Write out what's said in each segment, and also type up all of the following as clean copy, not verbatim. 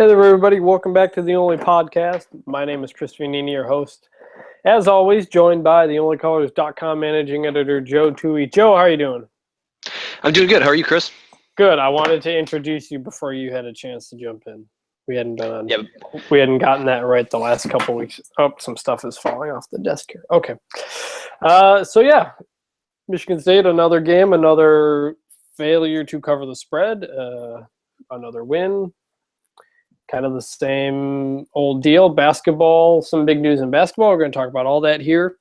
Hey there, everybody. Welcome back to The Only Podcast. My name is Chris Vanini, your host. As always, joined by TheOnlyColors.com managing editor, Joe Toohey. Joe, how are you doing? I'm doing good. How are you, Chris? Good. I wanted to introduce you before you had a chance to jump in. We hadn't gotten that right the last couple weeks. Oh, some stuff is falling off the desk here. Okay. Michigan State, another game, another failure to cover the spread, another win. Kind of the same old deal. Basketball, some big news in basketball. We're going to talk about all that here.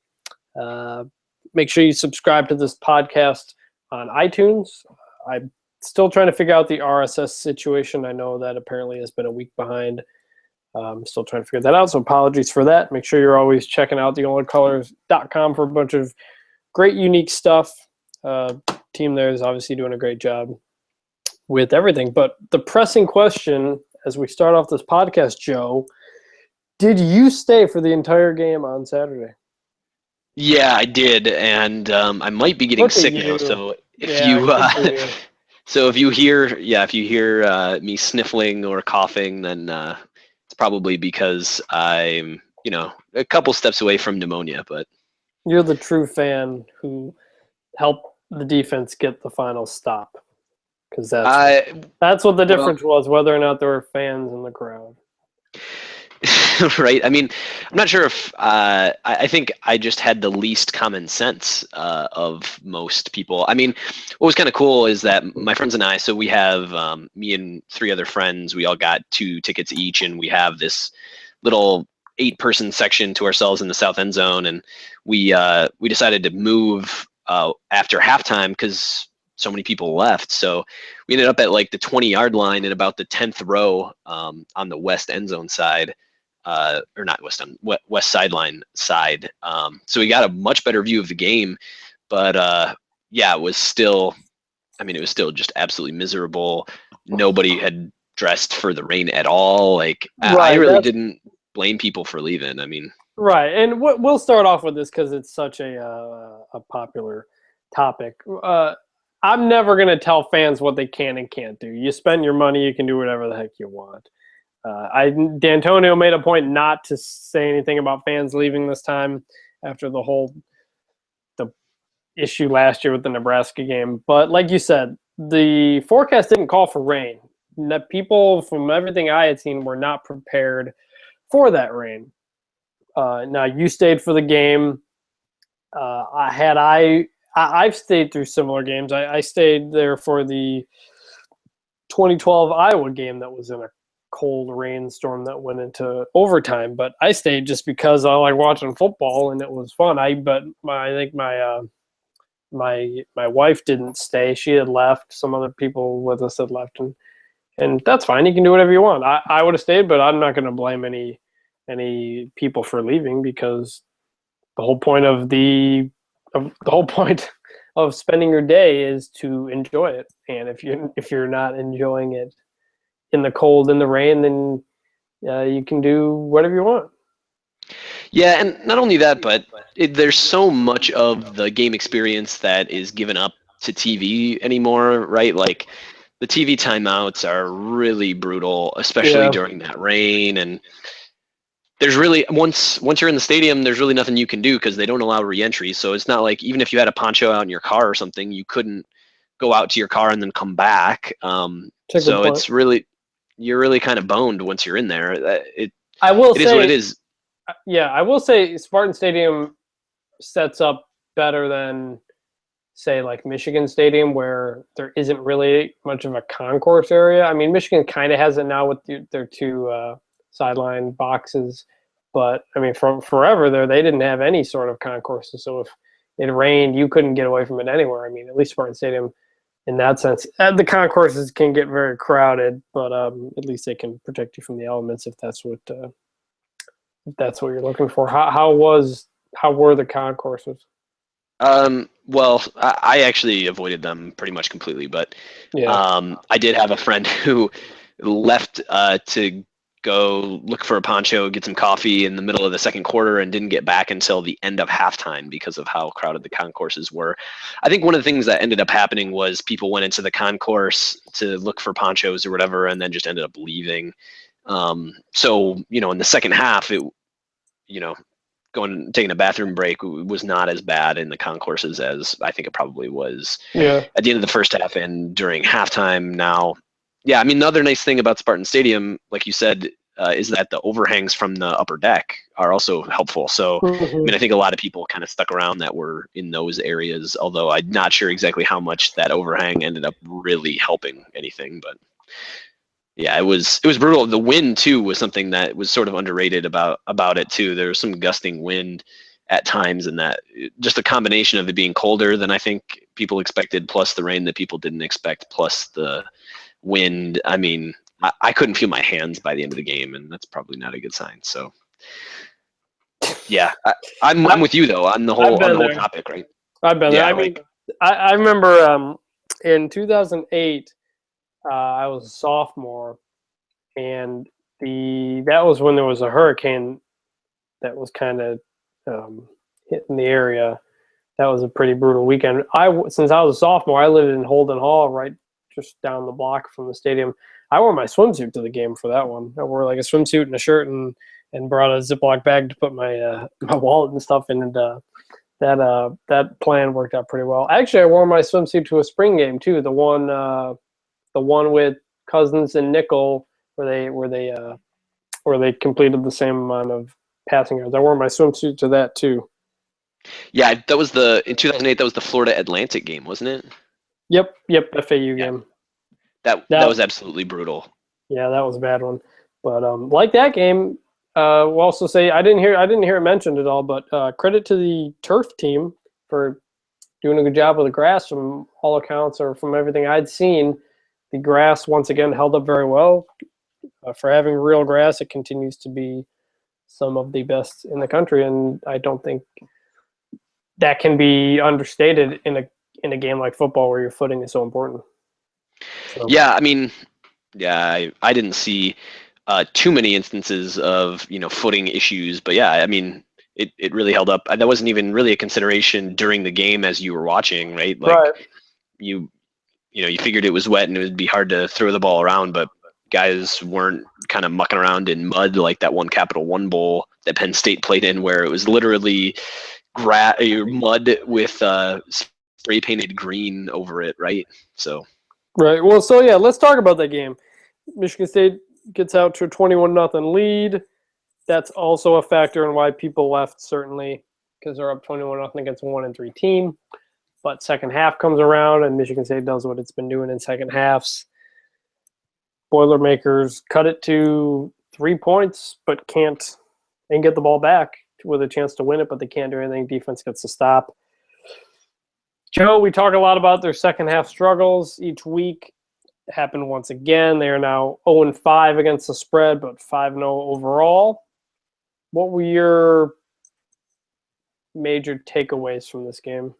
Make sure you subscribe to this podcast on iTunes. I'm still trying to figure out the RSS situation. I know that apparently has been a week behind. I'm still trying to figure that out, so apologies for that. Make sure you're always checking out TheOnlyColors.com for a bunch of great, unique stuff. Team there is obviously doing a great job with everything. But the pressing question as we start off this podcast, Joe, did you stay for the entire game on Saturday? Yeah, I did, and I might be getting sick now. So if you hear me sniffling or coughing, then it's probably because I'm a couple steps away from pneumonia. But you're the true fan who helped the defense get the final stop. Because that's what the difference was, whether or not there were fans in the crowd. Right. I mean, I'm not sure if I think I just had the least common sense of most people. I mean, what was kind of cool is that my friends and I, so we have me and 3 other friends, we all got 2 tickets each, and we have this little 8-person section to ourselves in the south end zone, and we decided to move after halftime because so many people left. So we ended up at like the 20-yard line in about the 10th row on the west end zone side, or not west sideline side. So we got a much better view of the game, but it was still just absolutely miserable. Nobody had dressed for the rain at all. Like I really didn't blame people for leaving. I mean, right. And we'll start off with this because it's such a popular topic. I'm never going to tell fans what they can and can't do. You spend your money, you can do whatever the heck you want. D'Antonio made a point not to say anything about fans leaving this time after the issue last year with the Nebraska game. But like you said, the forecast didn't call for rain. People, from everything I had seen, were not prepared for that rain. Now, you stayed for the game. I've stayed through similar games. I stayed there for the 2012 Iowa game that was in a cold rainstorm that went into overtime. But I stayed just because I like watching football and it was fun. I think my wife didn't stay. She had left. Some other people with us had left, and that's fine. You can do whatever you want. I would have stayed, but I'm not going to blame any people for leaving because the whole point of spending your day is to enjoy it. And if you're not enjoying it in the cold, in the rain, then you can do whatever you want. Yeah, and not only that, but there's so much of the game experience that is given up to TV anymore, right? Like the TV timeouts are really brutal, especially during that rain. And there's really once you're in the stadium, there's really nothing you can do because they don't allow re-entry. So it's not like even if you had a poncho out in your car or something, you couldn't go out to your car and then come back. So it's really, you're really kind of boned once you're in there. It is what it is. Yeah, I will say Spartan Stadium sets up better than, say, like Michigan Stadium, where there isn't really much of a concourse area. I mean, Michigan kind of has it now with their 2 sideline boxes, but I mean, from forever there, they didn't have any sort of concourses. So if it rained, you couldn't get away from it anywhere. I mean, at least Spartan Stadium, in that sense, the concourses can get very crowded, but at least they can protect you from the elements if that's what you're looking for. How were the concourses? Well, I actually avoided them pretty much completely, but I did have a friend who left to go look for a poncho, get some coffee in the middle of the second quarter, and didn't get back until the end of halftime because of how crowded the concourses were. I think one of the things that ended up happening was people went into the concourse to look for ponchos or whatever, and then just ended up leaving. So, in the second half, you know, taking a bathroom break was not as bad in the concourses as I think it probably was at the end of the first half and during halftime. Now, yeah, I mean, the other nice thing about Spartan Stadium, like you said, is that the overhangs from the upper deck are also helpful. So, I mean, I think a lot of people kind of stuck around that were in those areas, although I'm not sure exactly how much that overhang ended up really helping anything, but yeah, it was brutal. The wind too was something that was sort of underrated about it too. There was some gusting wind at times, and that just a combination of it being colder than I think people expected, plus the rain that people didn't expect, plus the wind. I mean, I couldn't feel my hands by the end of the game, and that's probably not a good sign. So, yeah, I'm with you though on the whole topic, right? I've been there. I mean, I remember in 2008. I was a sophomore, and that was when there was a hurricane that was kind of hitting the area. That was a pretty brutal weekend. Since I was a sophomore, I lived in Holden Hall, right just down the block from the stadium. I wore my swimsuit to the game for that one. I wore like a swimsuit and a shirt, and brought a Ziploc bag to put my my wallet and stuff in. And that plan worked out pretty well. Actually, I wore my swimsuit to a spring game too. The one with Cousins and Nickel, where they completed the same amount of passing yards. I wore my swimsuit to that too. Yeah, that was in 2008. That was the Florida Atlantic game, wasn't it? Yep, FAU game. That was absolutely brutal. Yeah, that was a bad one. But like that game, we'll also say I didn't hear it mentioned at all. But credit to the turf team for doing a good job with the grass from all accounts, or from everything I'd seen. The grass, once again, held up very well. For having real grass, it continues to be some of the best in the country, and I don't think that can be understated in a game like football where your footing is so important. So. Yeah, I mean, I didn't see too many instances of footing issues, but yeah, I mean, it really held up. That wasn't even really a consideration during the game as you were watching, right? Like right. You figured it was wet and it would be hard to throw the ball around, but guys weren't kind of mucking around in mud like that one Capital One Bowl that Penn State played in, where it was literally mud with spray painted green over it, right? So. Right. Well, so yeah, let's talk about that game. Michigan State gets out to a 21-0 lead. That's also a factor in why people left, certainly, because they're up 21-0 against a 1-3 team. But second half comes around, and Michigan State does what it's been doing in second halves. Boilermakers cut it to 3 points, but can't get the ball back with a chance to win it, but they can't do anything. Defense gets to stop. Joe, we talk a lot about their second half struggles each week. It happened once again. They are now 0-5 against the spread, but 5-0 overall. What were your major takeaways from this game?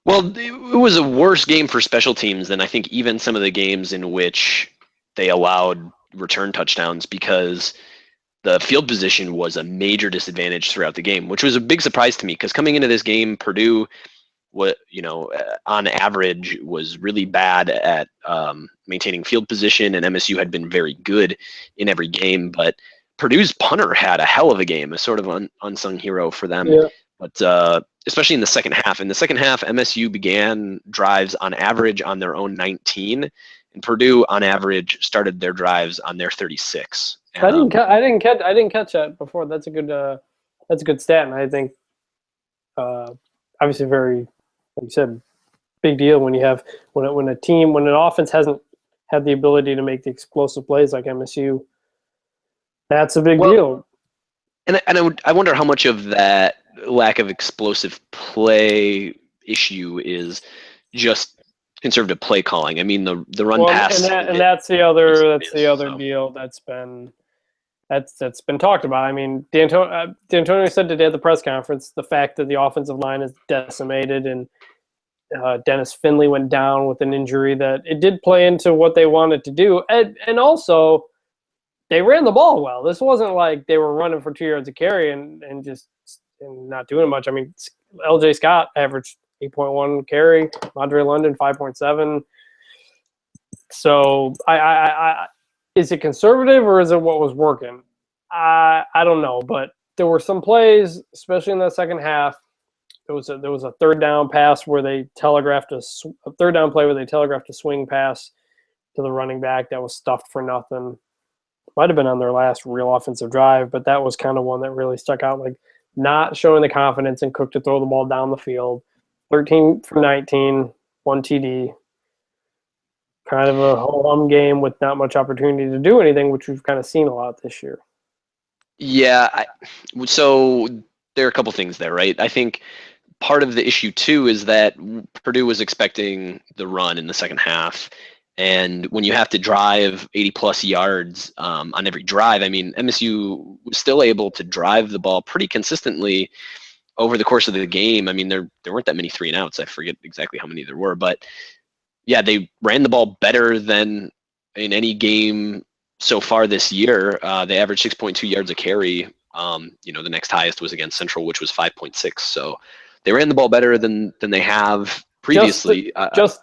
Well, it was a worse game for special teams than I think even some of the games in which they allowed return touchdowns, because the field position was a major disadvantage throughout the game, which was a big surprise to me, because coming into this game, Purdue, on average, was really bad at maintaining field position, and MSU had been very good in every game. But Purdue's punter had a hell of a game, a sort of unsung hero for them. Yeah. But especially in the second half. In the second half, MSU began drives on average on their own 19, and Purdue on average started their drives on their 36. I didn't catch that before. That's a good stat, and I think obviously very, like you said, big deal when you have when an offense hasn't had the ability to make the explosive plays like MSU. That's a big deal. And I wonder how much of that lack of explosive play issue is just conservative play calling. I mean, the run pass, and that's the other deal that's been talked about. I mean, D'Antonio said today at the press conference the fact that the offensive line is decimated, and Dennis Finley went down with an injury, that it did play into what they wanted to do, and also they ran the ball well. This wasn't like they were running for 2 yards of carry and not doing much. I mean, LJ Scott averaged 8.1 carry, Andre London 5.7. So Is it conservative or is it what was working? I don't know, but there were some plays, especially in the second half. There was a third down pass where they telegraphed a third down play where they telegraphed a swing pass to the running back that was stuffed for nothing. Might have been on their last real offensive drive, but that was kind of one that really stuck out. Like not showing the confidence in Cook to throw the ball down the field. 13 for 19, one TD. Kind of a home game with not much opportunity to do anything, which we've kind of seen a lot this year. Yeah, so there are a couple things there, right? I think part of the issue too is that Purdue was expecting the run in the second half, and when you have to drive 80 plus yards on every drive, I mean, MSU was still able to drive the ball pretty consistently over the course of the game. I mean, there weren't that many 3 and outs. I forget exactly how many there were, but yeah, they ran the ball better than in any game so far this year. They averaged 6.2 yards a carry. The next highest was against Central, which was 5.6. So they ran the ball better than they have previously. Just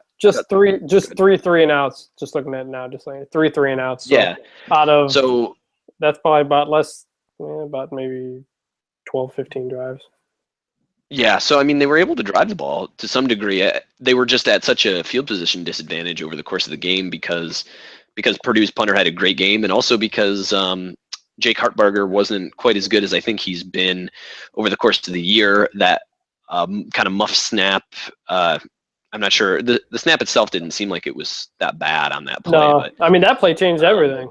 three 3 and outs. Just looking at it now, just like 3 and outs. So yeah. Out of so that's probably about maybe 12, 15 drives. Yeah, so I mean, they were able to drive the ball to some degree. They were just at such a field position disadvantage over the course of the game because Purdue's punter had a great game, and also because Jake Hartbarger wasn't quite as good as I think he's been over the course of the year. That kind of muff snap. I'm not sure. The snap itself didn't seem like it was that bad on that play. No, but, I mean that play changed everything.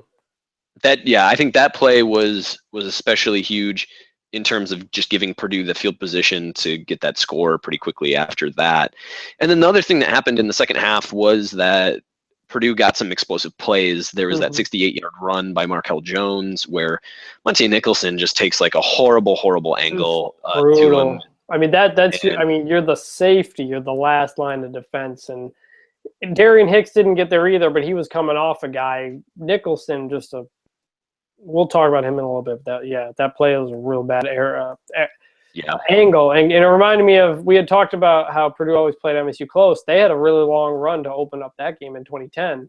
I think that play was especially huge in terms of just giving Purdue the field position to get that score pretty quickly after that. And then the other thing that happened in the second half was that Purdue got some explosive plays. There was that 68-yard run by Markel Jones where Monte Nicholson just takes like a horrible angle to him. I mean I mean, you're the safety, you're the last line of defense, and Darian Hicks didn't get there either, but he was coming off a guy. Nicholson we'll talk about him in a little bit. That play was a real bad angle. And it reminded me of, we had talked about how Purdue always played MSU close. They had a really long run to open up that game in 2010,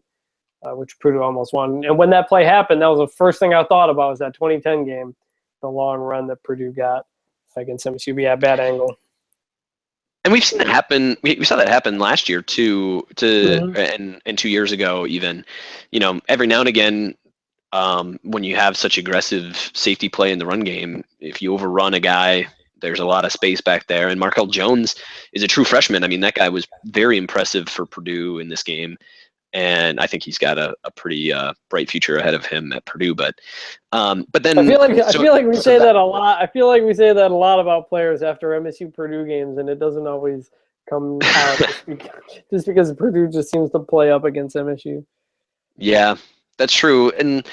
which Purdue almost won. And when that play happened, that was the first thing I thought about, was that 2010 game, the long run that Purdue got against MSU. Yeah, bad angle. And we've seen that happen. We saw that happen last year too, and 2 years ago even. Every now and again, when you have such aggressive safety play in the run game, if you overrun a guy, there's a lot of space back there. And Markel Jones is a true freshman. I mean, that guy was very impressive for Purdue in this game. And I think he's got a pretty bright future ahead of him at Purdue. But then I feel like we say that a lot. I feel like we say that a lot about players after MSU Purdue games, and it doesn't always come out just because Purdue just seems to play up against MSU. Yeah, that's true. And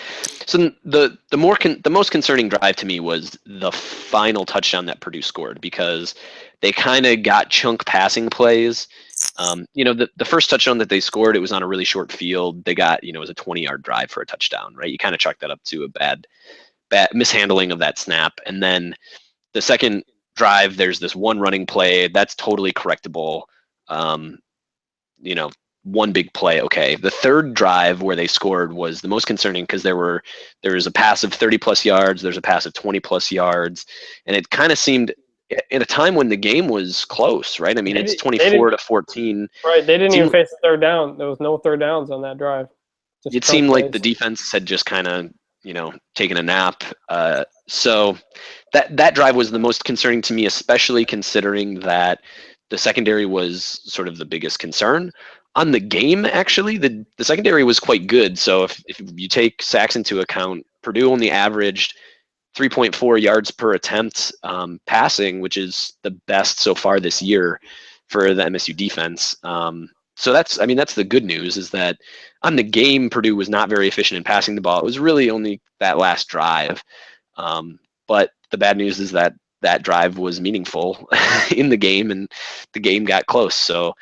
so the most concerning drive to me was the final touchdown that Purdue scored, because they kind of got chunk passing plays. The first touchdown that they scored, it was on a really short field. They got, it was a 20-yard drive for a touchdown, right? You kind of chalk that up to a bad mishandling of that snap. And then the second drive, there's this one running play that's totally correctable. One big play. Okay. The third drive where they scored was the most concerning, because there was a pass of 30 plus yards. There's a pass of 20 plus yards. And it kind of seemed at a time when the game was close, right? I mean, it's 24-14. Right. They didn't even face a third down. There was no third downs on that drive. It seemed like the defense had just kind of, taken a nap. So that drive was the most concerning to me, especially considering that the secondary was sort of the biggest concern. On the game, actually, the secondary was quite good. So if you take sacks into account, Purdue only averaged 3.4 yards per attempt passing, which is the best so far this year for the MSU defense. So that's the good news, is that on the game, Purdue was not very efficient in passing the ball. It was really only that last drive. But the bad news is that drive was meaningful in the game, and the game got close. So,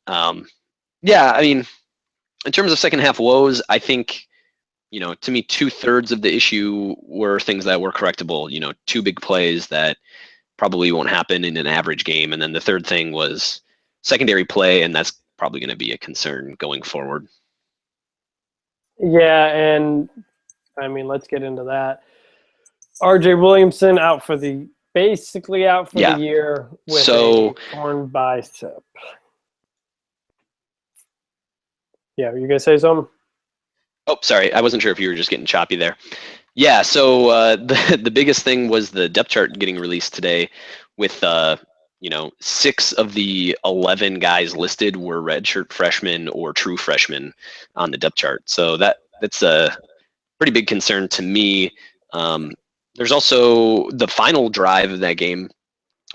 in terms of second half woes, I think, to me, 2/3 of the issue were things that were correctable, 2 big plays that probably won't happen in an average game. And then the third thing was secondary play, and that's probably going to be a concern going forward. Yeah, and I mean, let's get into that. R.J. Williamson basically out for the Yeah. year with So a torn bicep. Yeah, you guys say something? oh, sorry, I wasn't sure if you were just getting choppy there. Yeah, so the biggest thing was the depth chart getting released today, with 6 of the 11 guys listed were redshirt freshmen or true freshmen on the depth chart. So that's a pretty big concern to me. There's also the final drive of that game,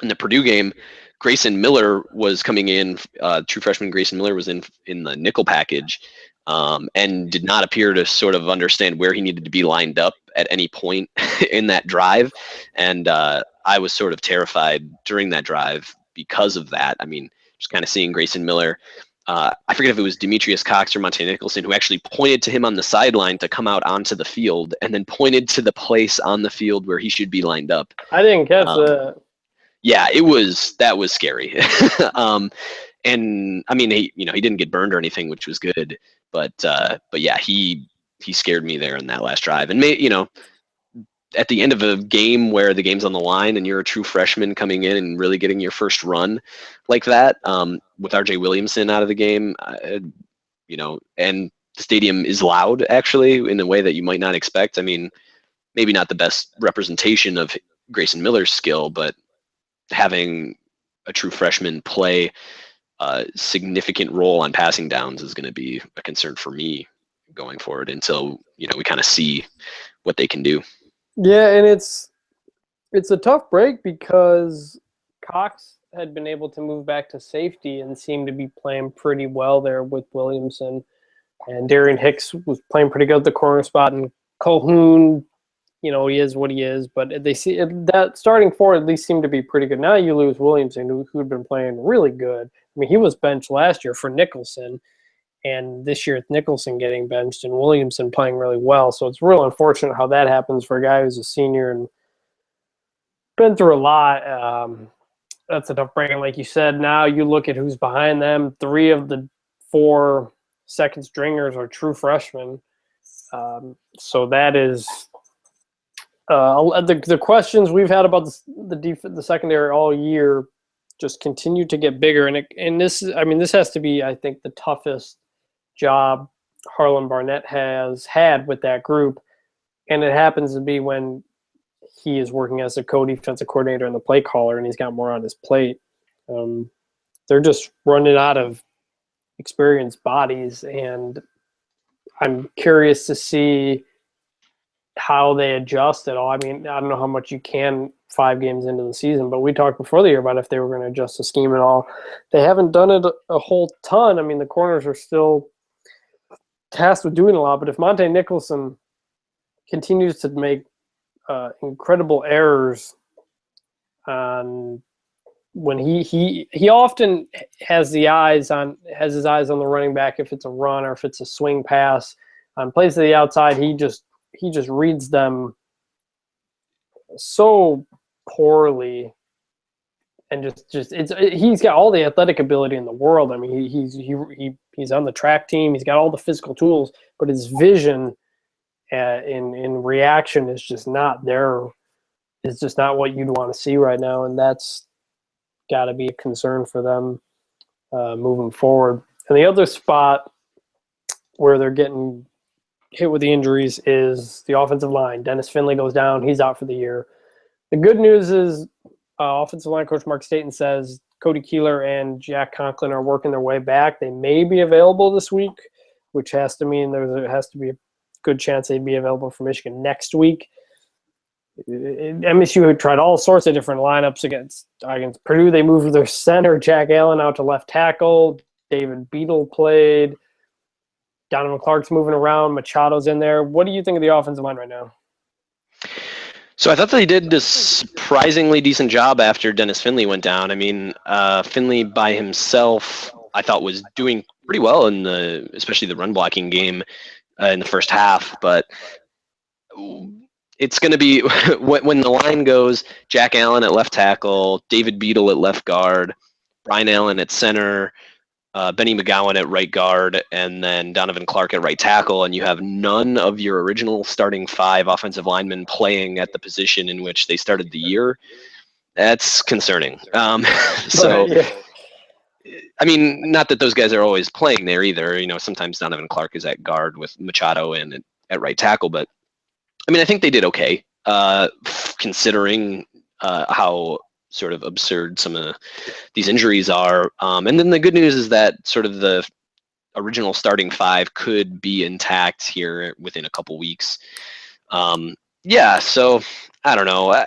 in the Purdue game. Grayson Miller was coming in. True freshman Grayson Miller was in the nickel package, and did not appear to sort of understand where he needed to be lined up at any point in that drive. And I was sort of terrified during that drive because of that. I mean, just kind of seeing Grayson Miller. I forget if it was Demetrius Cox or Monte Nicholson who actually pointed to him on the sideline to come out onto the field, and then pointed to the place on the field where he should be lined up. I didn't catch that. Yeah, that was scary. And I mean, he didn't get burned or anything, which was good, but yeah, he scared me there in that last drive. And at the end of a game where the game's on the line and you're a true freshman coming in and really getting your first run like that, with R.J. Williamson out of the game, and the stadium is loud, actually, in a way that you might not expect. I mean, maybe not the best representation of Grayson Miller's skill, but having a true freshman play a significant role on passing downs is going to be a concern for me going forward until we kind of see what they can do. Yeah, and it's a tough break because Cox had been able to move back to safety and seemed to be playing pretty well there with Williamson, and Darian Hicks was playing pretty good at the corner spot, and Calhoun, he is what he is, but they see that starting four at least seemed to be pretty good. Now you lose Williamson, who had been playing really good. I mean, he was benched last year for Nicholson, and this year it's Nicholson getting benched and Williamson playing really well. So it's real unfortunate how that happens for a guy who's a senior and been through a lot. That's a tough break. And like you said, now you look at who's behind them. 3 of the 4 second stringers are true freshmen. So that is the questions we've had about the secondary all year just continue to get bigger. And this has to be, I think, the toughest job Harlon Barnett has had with that group. And it happens to be when he is working as a co-defensive coordinator and the play caller, and he's got more on his plate. They're just running out of experienced bodies, and I'm curious to see how they adjust at all. I mean, I don't know how much you can 5 games into the season, but we talked before the year about if they were going to adjust the scheme at all. They haven't done it a whole ton. I mean, the corners are still tasked with doing a lot, but if Monte Nicholson continues to make incredible errors on when he often has his eyes on the running back if it's a run or if it's a swing pass on plays to the outside, he just reads them so poorly, and he's got all the athletic ability in the world. I mean, he's on the track team, he's got all the physical tools, but his vision in reaction is just not there. It's just not what you'd want to see right now, and that's got to be a concern for them moving forward. And the other spot where they're getting hit with the injuries is the offensive line. Dennis Finley goes down. He's out for the year. The good news is offensive line coach Mark Staten says Cody Keeler and Jack Conklin are working their way back. They may be available this week, which has to mean there has to be a good chance they'd be available for Michigan next week. MSU had tried all sorts of different lineups against Purdue. They moved their center, Jack Allen, out to left tackle. David Beadle played. Donovan Clark's moving around. Machado's in there. What do you think of the offensive line right now? So I thought they did a surprisingly decent job after Dennis Finley went down. I mean, Finley by himself, I thought, was doing pretty well especially the run blocking game in the first half. But it's going to be when the line goes Jack Allen at left tackle, David Beadle at left guard, Brian Allen at center, Benny McGowan at right guard, and then Donovan Clark at right tackle, and you have none of your original starting 5 offensive linemen playing at the position in which they started the year, that's concerning. So, yeah. I mean, not that those guys are always playing there either. Sometimes Donovan Clark is at guard with Machado in at right tackle, but I mean, I think they did okay, considering how sort of absurd some of these injuries are. And then the good news is that sort of the original starting 5 could be intact here within a couple weeks. Yeah, so I don't know.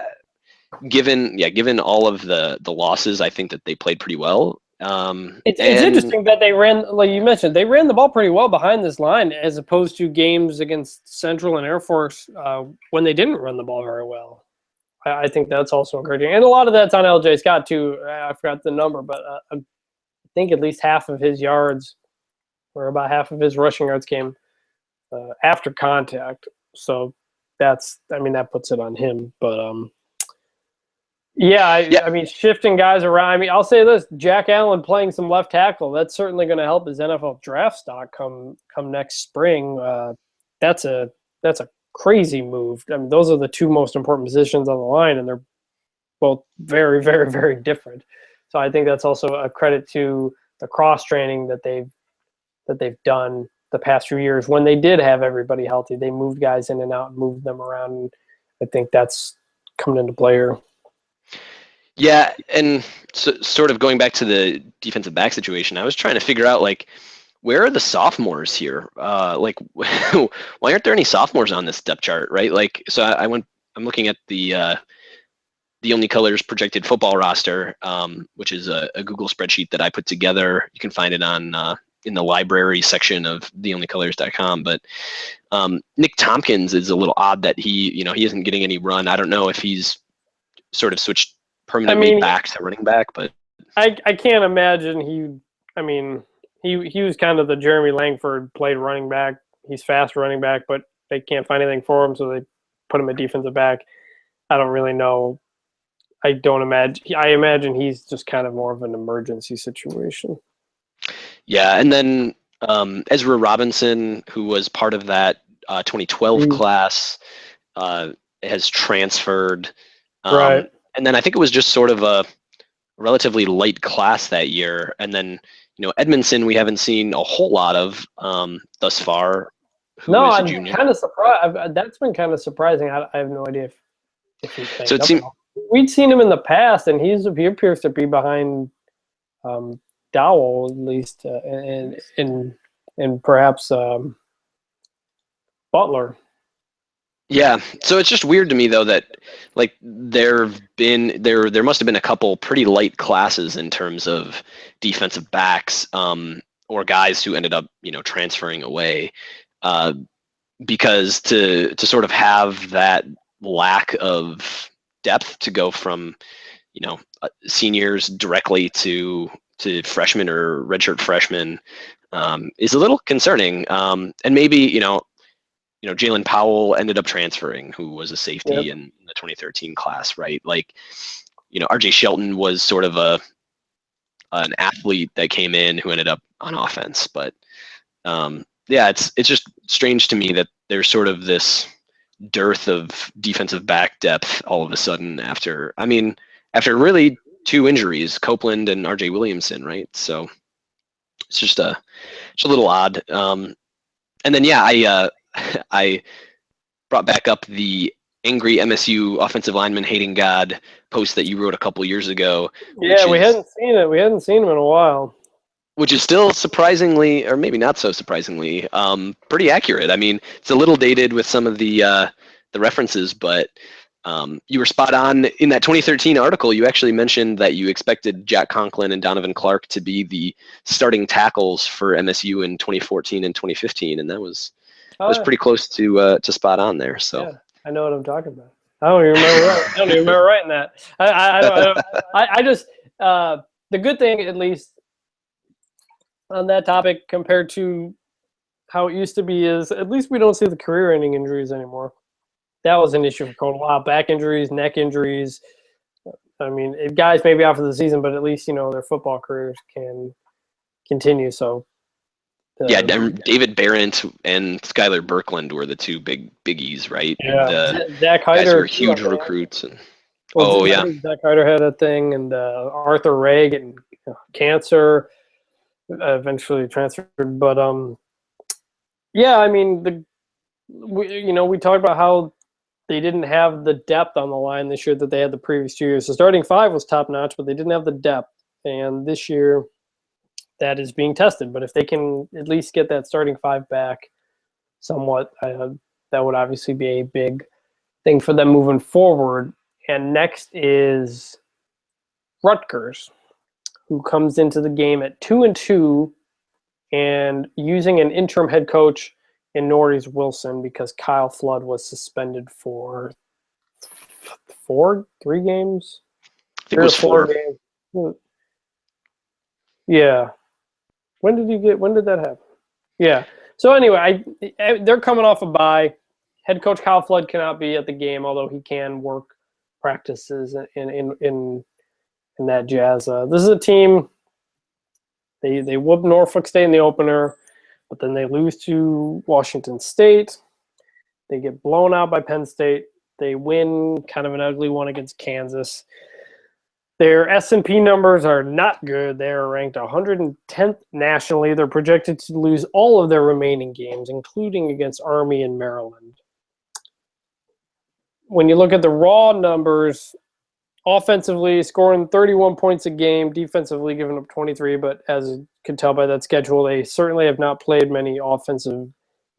Given all of the losses, I think that they played pretty well. It's interesting that they ran, like you mentioned, they ran the ball pretty well behind this line as opposed to games against Central and Air Force when they didn't run the ball very well. I think that's also encouraging. And a lot of that's on LJ Scott, too. I forgot the number, but I think at least half of his yards, or about half of his rushing yards, came after contact. So that puts it on him. But I mean, shifting guys around. I mean, I'll say this: Jack Allen playing some left tackle. That's certainly going to help his NFL draft stock come next spring. That's a crazy move. I mean, those are the 2 most important positions on the line, and they're both very, very, very different. So I think that's also a credit to the cross training that they've done the past few years. When they did have everybody healthy, they moved guys in and out and moved them around. And I think that's coming into play here. Yeah, and so, sort of going back to the defensive back situation, I was trying to figure out, like, where are the sophomores here? Like, why aren't there any sophomores on this depth chart, right? Like, so I'm looking at the Only Colors projected football roster, which is a Google spreadsheet that I put together. You can find it on in the library section of theonlycolors.com. But Nick Tompkins is a little odd that he isn't getting any run. I don't know if he's sort of switched permanently back to running back, but I can't imagine he was kind of the Jeremy Langford, played running back. He's fast running back, but they can't find anything for him, so they put him at defensive back. I don't really know. I imagine he's just kind of more of an emergency situation. Yeah, and then Ezra Robinson, who was part of that 2012 class, has transferred. Right. And then I think it was just sort of a relatively light class that year. And then, Edmondson, we haven't seen a whole lot of thus far. No, I'm kind of surprised. That's been kind of surprising. I have no idea if he's banged up at all. We'd seen him in the past, and he appears to be behind Dowell at least, and perhaps Butler. Yeah, so it's just weird to me though that like there must have been a couple pretty light classes in terms of defensive backs or guys who ended up transferring away because to sort of have that lack of depth to go from seniors directly to freshmen or redshirt freshmen is a little concerning, and maybe Jalen Powell ended up transferring, who was a safety in the 2013 class, right? Like, RJ Shelton was sort of an athlete that came in who ended up on offense. But it's just strange to me that there's sort of this dearth of defensive back depth all of a sudden after really 2 injuries, Copeland and RJ Williamson, right? So it's just a little odd. And then I brought back up the angry MSU offensive lineman hating God post that you wrote a couple years ago. Yeah, we hadn't seen it. We hadn't seen him in a while. Which is still surprisingly, or maybe not so surprisingly, pretty accurate. I mean, it's a little dated with some of the references, but you were spot on. In that 2013 article, you actually mentioned that you expected Jack Conklin and Donovan Clark to be the starting tackles for MSU in 2014 and 2015, and that was pretty close to spot on there. So yeah, I know what I'm talking about. I don't even remember writing that. I just the good thing, at least on that topic, compared to how it used to be, is at least we don't see the career-ending injuries anymore. That was an issue for Colt a while. Back injuries, neck injuries. I mean, guys may be out for the season, but at least their football careers can continue. So Yeah, David Barrett and Skylar Birkland were the two biggies, right? yeah, The Zach guys who Hyder are huge recruits. And I yeah, think Zach Hyder had a thing, and Arthur Ray getting cancer, eventually transferred. But yeah, I mean we talked about how they didn't have the depth on the line this year that they had the previous 2 years. The starting five was top notch, but they didn't have the depth. And this year, that is being tested. But if they can at least get that starting five back somewhat, that would obviously be a big thing for them moving forward. And next is Rutgers, who comes into the game at 2-2 and using an interim head coach in Norris Wilson because Kyle Flood was suspended for 3 games. I think it was 4 games. Yeah. When did that happen? Yeah. So anyway, they're coming off a bye. Head coach Kyle Flood cannot be at the game, although he can work practices in that jazz. This is a team. They whooped Norfolk State in the opener, but then they lose to Washington State. They get blown out by Penn State. They win kind of an ugly one against Kansas. Their S&P numbers are not good. They're ranked 110th nationally. They're projected to lose all of their remaining games, including against Army and Maryland. When you look at the raw numbers, offensively scoring 31 points a game, defensively giving up 23, but as you can tell by that schedule, they certainly have not played many offensive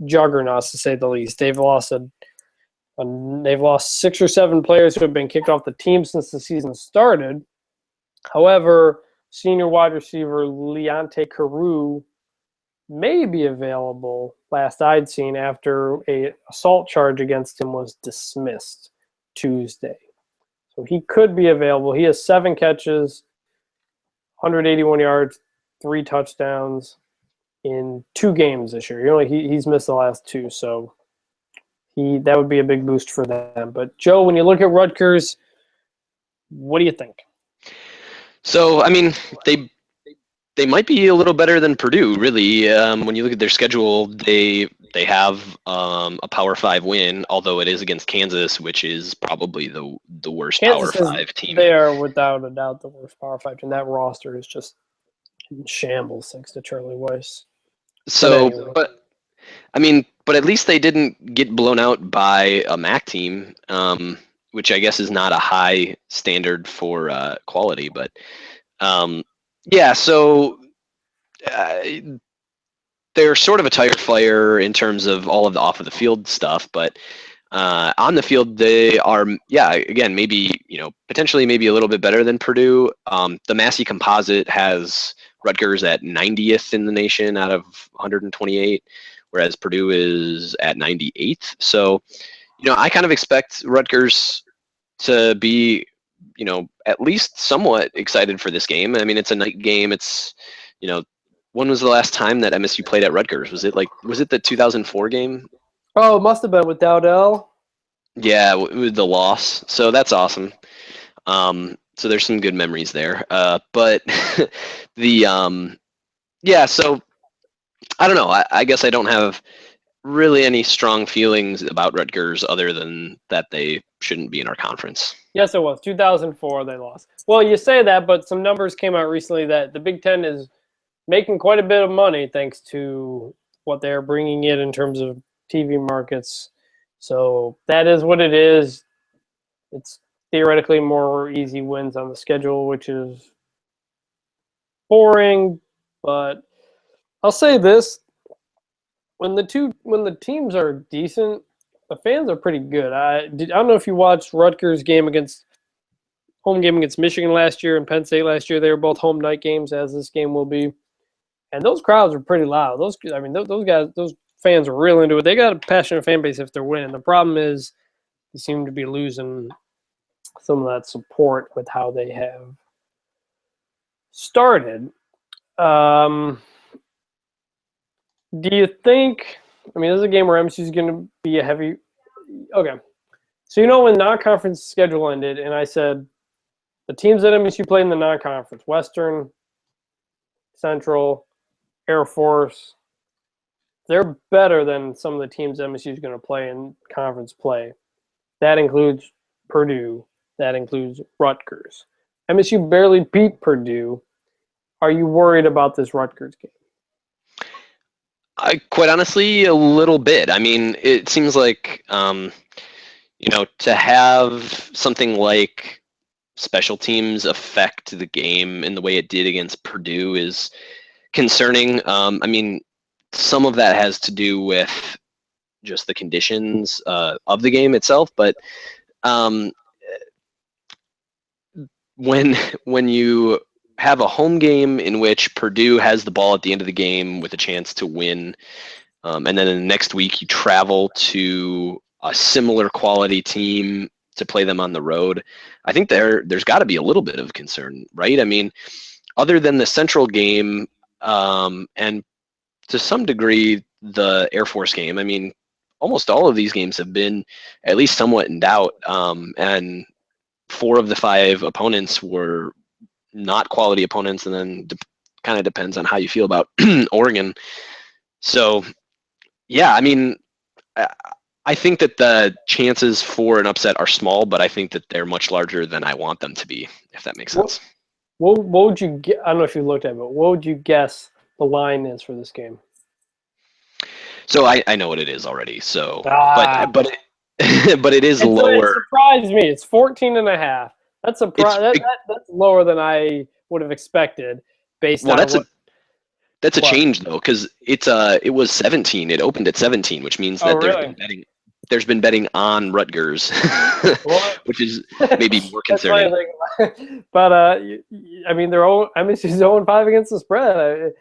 juggernauts, to say the least. They've lost 6 or 7 players who have been kicked off the team since the season started. However, senior wide receiver Leonte Carew may be available, last I'd seen, after an assault charge against him was dismissed Tuesday. So he could be available. He has 7 catches, 181 yards, 3 touchdowns in 2 games this year. He's missed the last 2, so that would be a big boost for them. But Joe, when you look at Rutgers, what do you think? So I mean, they might be a little better than Purdue, really. When you look at their schedule, they have a Power 5 win, although it is against Kansas, which is probably the worst Power 5 team. They are without a doubt the worst Power 5 team. That roster is just in shambles thanks to Charlie Weiss. So, but at least they didn't get blown out by a MAC team, which I guess is not a high standard for quality. But yeah, so they're sort of a tire fire in terms of all of the off of the field stuff, but on the field they are, again, maybe potentially maybe a little bit better than Purdue. The Massey Composite has Rutgers at 90th in the nation out of 128, whereas Purdue is at 98th. So, I kind of expect Rutgers to be, at least somewhat excited for this game. I mean, it's a night game. It's, when was the last time that MSU played at Rutgers? Was it the 2004 game? Oh, it must have been with Dowdell. Yeah, with the loss. So that's awesome. So there's some good memories there. But so I don't know. I guess I don't have really any strong feelings about Rutgers other than that they shouldn't be in our conference. Yes, it was. 2004 they lost. Well, you say that, but some numbers came out recently that the Big Ten is making quite a bit of money thanks to what they're bringing in terms of TV markets. So that is what it is. It's theoretically more easy wins on the schedule, which is boring. But I'll say this: when the teams are decent, the fans are pretty good. I don't know if you watched Rutgers' home game against Michigan last year and Penn State last year. They were both home night games, as this game will be. And those crowds are pretty loud. Those fans are real into it. They got a passionate fan base if they're winning. The problem is they seem to be losing some of that support with how they have started. Do you think – this is a game where MSU is going to be a heavy – okay. So when non-conference schedule ended and I said the teams that MSU played in the non-conference, Western, Central, Air Force, they're better than some of the teams MSU is going to play in conference play. That includes Purdue. That includes Rutgers. MSU barely beat Purdue. Are you worried about this Rutgers game? Quite honestly, a little bit. I mean, it seems like, to have something like special teams affect the game in the way it did against Purdue is concerning. I mean, some of that has to do with just the conditions of the game itself, but when you have a home game in which Purdue has the ball at the end of the game with a chance to win, and then in the next week you travel to a similar quality team to play them on the road, I think there's got to be a little bit of concern, right? I mean, other than the Central game, and to some degree the Air Force game, I mean, almost all of these games have been at least somewhat in doubt, and 4 of the 5 opponents were not quality opponents, and then kind of depends on how you feel about Oregon. So, yeah, I mean, I think that the chances for an upset are small, but I think that they're much larger than I want them to be, if that makes sense. What would you get? I don't know if you looked at it, but what would you guess the line is for this game? So I know what it is already. So, but it is lower. It surprised me. It's 14.5. That's that's lower than I would have expected based on that's a change though, because it was 17. It opened at 17, which means that there's been betting on Rutgers, which is maybe more concerning. But I mean, MSU's 0-5 against the spread.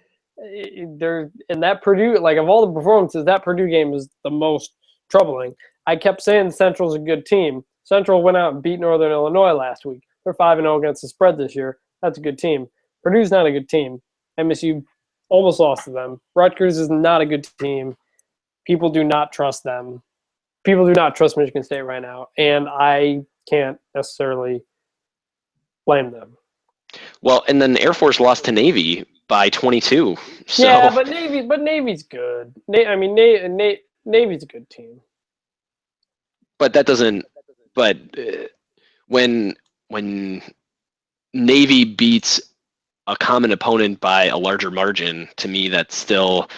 They're in that Purdue, like of all the performances, that Purdue game is the most troubling. I kept saying Central's a good team. Central went out and beat Northern Illinois last week. They're 5-0 against the spread this year. That's a good team. Purdue's not a good team. MSU almost lost to them. Rutgers is not a good team. People do not trust them. People do not trust Michigan State right now, and I can't necessarily blame them. Well, and then Air Force lost to Navy by 22. So. Yeah, but Navy's good. Navy's a good team. But that doesn't. But when Navy beats a common opponent by a larger margin, to me, that's still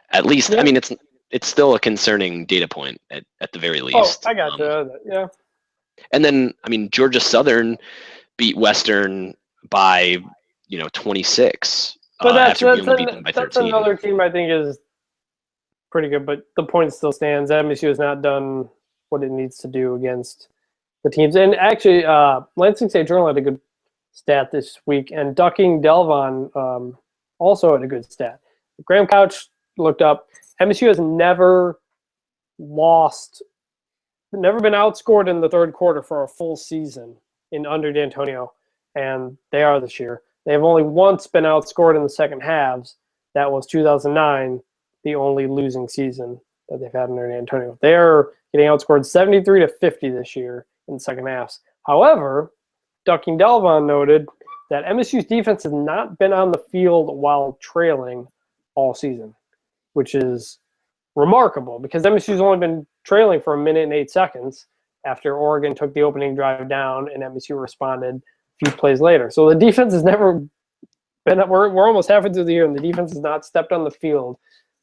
at least. Yeah. I mean, it's still a concerning data point at the very least. Oh, I got you. Yeah. And then, I mean, Georgia Southern beat Western by 26. But that's another team I think is pretty good, but the point still stands. MSU has not done what it needs to do against the teams. And actually, Lansing State Journal had a good stat this week, and Ducking Delvon also had a good stat. Graham Couch looked up, MSU has never been outscored in the third quarter for a full season under D'Antonio, and they are this year. They have only once been outscored in the second halves. That was 2009, the only losing season that they've had under D'Antonio. They are getting outscored 73-50 this year in the second halves. However, Ducking Delvon noted that MSU's defense has not been on the field while trailing all season, which is remarkable because MSU's only been trailing for 1 minute and 8 seconds after Oregon took the opening drive down and MSU responded a few plays later. So the defense has never been – we're almost halfway through the year, and the defense has not stepped on the field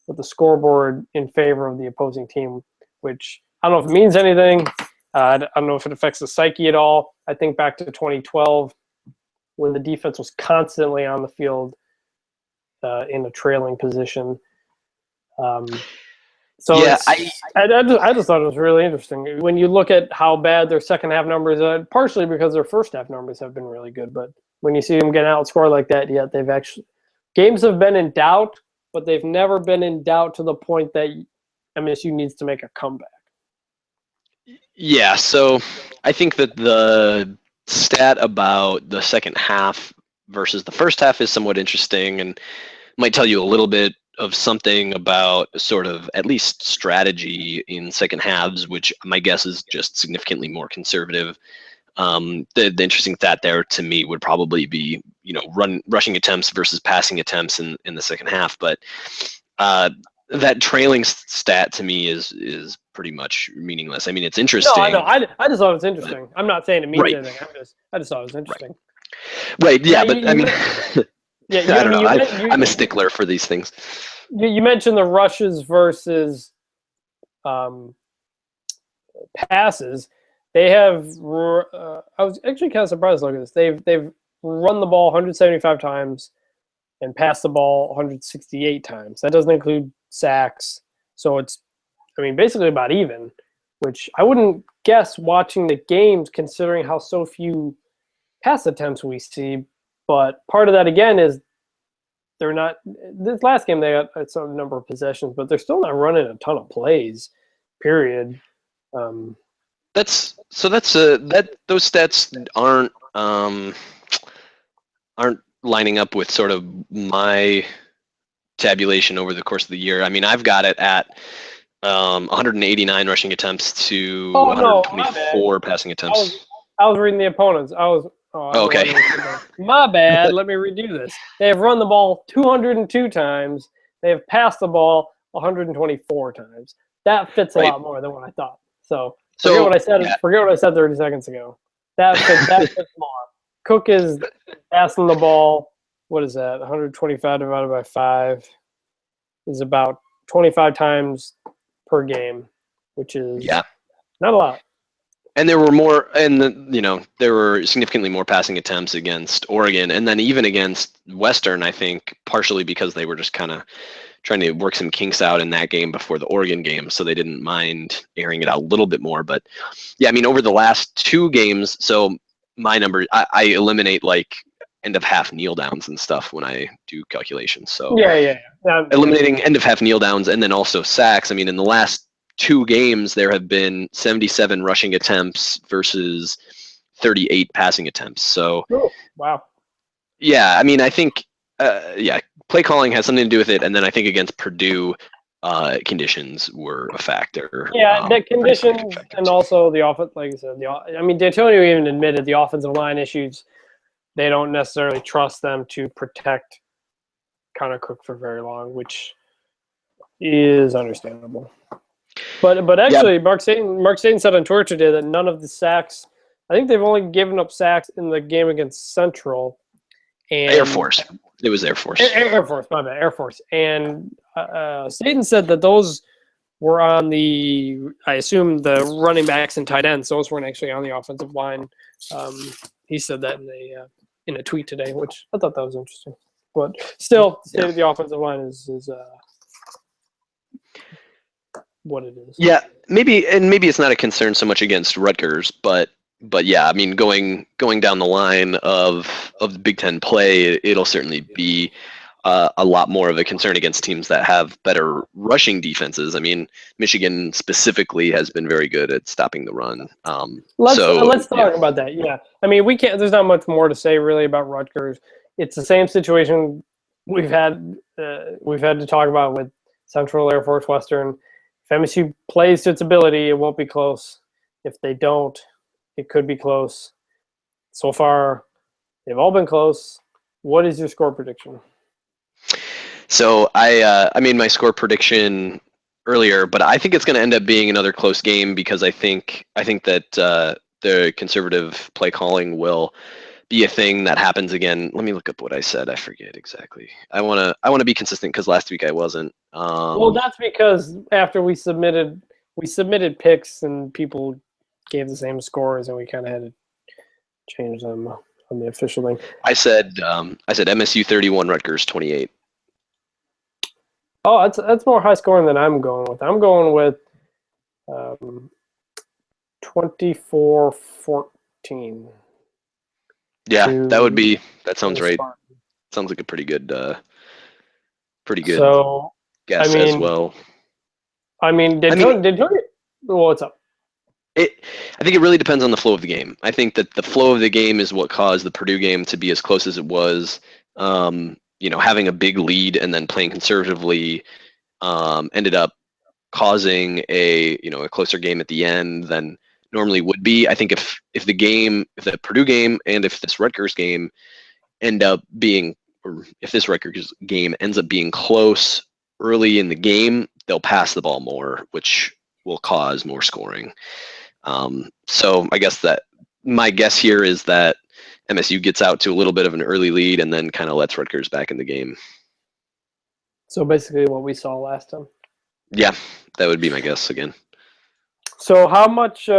with the scoreboard in favor of the opposing team, which I don't know if it means anything. I don't know if it affects the psyche at all. I think back to 2012 when the defense was constantly on the field in a trailing position. So yeah, I just thought it was really interesting. When you look at how bad their second half numbers are, partially because their first half numbers have been really good, but when you see them get outscored like that, yet they've actually – games have been in doubt, but they've never been in doubt to the point that MSU needs to make a comeback. Yeah, so I think that the stat about the second half versus the first half is somewhat interesting and might tell you a little bit of something about sort of at least strategy in second halves, which my guess is just significantly more conservative. The interesting stat there to me would probably be, rushing attempts versus passing attempts in the second half. But that trailing stat to me is pretty much meaningless. I mean, it's interesting. No, I know. I just thought it was interesting. I'm not saying it means anything. I just thought it was interesting. Right. Yeah, but I mean, yeah, I don't know. I'm a stickler for these things. You mentioned the rushes versus passes. They have. I was actually kind of surprised to look at this. They've run the ball 175 times and passed the ball 168 times. That doesn't include sacks. So it's, I mean, basically about even, which I wouldn't guess watching the games considering how so few pass attempts we see. But part of that, again, is they're not – this last game they got some number of possessions, but they're still not running a ton of plays, period. Those stats aren't lining up with sort of my tabulation over the course of the year. I mean, I've got it at 189 rushing attempts to 124 passing attempts. I was reading the opponents. Okay. My bad. Let me redo this. They have run the ball 202 times. They have passed the ball 124 times. That fits a lot more than what I thought. So forget what I said. Yeah. Forget what I said 30 seconds ago. That fits more. Cook is passing the ball. What is that? 125 divided by 5 is about 25 times per game, which is not a lot. And there were there were significantly more passing attempts against Oregon, and then even against Western, I think, partially because they were just kind of trying to work some kinks out in that game before the Oregon game, so they didn't mind airing it out a little bit more. But yeah, I mean, over the last 2 games, so my number, I eliminate like end of half kneel downs and stuff when I do calculations. So eliminating end of half kneel downs and then also sacks. I mean, in the last 2 games, there have been 77 rushing attempts versus 38 passing attempts. So, wow. Yeah, I mean, I think, play calling has something to do with it. And then I think against Purdue, conditions were a factor. Yeah, the conditions and also the offense, like I said, I mean, D'Antonio even admitted the offensive line issues. They don't necessarily trust them to protect Connor Cook for very long, which is understandable. But actually, Mark Staten said on Twitter today that none of the sacks. I think they've only given up sacks in the game against Central. And Air Force. It was Air Force. Air Force. My bad. Air Force. And Staten said that those were on I assume the running backs and tight ends. Those weren't actually on the offensive line. He said that in a tweet today, which I thought that was interesting. But still, the state of the offensive line is what it is. Yeah, maybe it's not a concern so much against Rutgers, but yeah, I mean, going down the line of the Big Ten play, it'll certainly be a lot more of a concern against teams that have better rushing defenses. I mean, Michigan specifically has been very good at stopping the run. Let's talk about that. Yeah, I mean, we can't. There's not much more to say really about Rutgers. It's the same situation we've had to talk about with Central, Air Force, Western. If MSU plays to its ability, it won't be close. If they don't, it could be close. So far, they've all been close. What is your score prediction? So I made my score prediction earlier, but I think it's going to end up being another close game because I think that the conservative play calling will be a thing that happens again. Let me look up what I said. I forget exactly. I want to be consistent because last week I wasn't. Well, that's because after we submitted picks and people gave the same scores and we kind of had to change them on the official thing. I said MSU 31, Rutgers 28. Oh, that's more high scoring than I'm going with. I'm going with 24-14. Yeah, that sounds right. Sounds like a pretty good so, guess as well. I mean, what's up? I think it really depends on the flow of the game. I think that the flow of the game is what caused the Purdue game to be as close as it was. Having a big lead and then playing conservatively ended up causing a closer game at the end than normally would be. I think if the Purdue game and if this Rutgers game end up being, or if this Rutgers game ends up being close early in the game, they'll pass the ball more, which will cause more scoring. So I guess that my guess here is that MSU gets out to a little bit of an early lead and then kind of lets Rutgers back in the game. So basically what we saw last time. Yeah, that would be my guess again. So how much who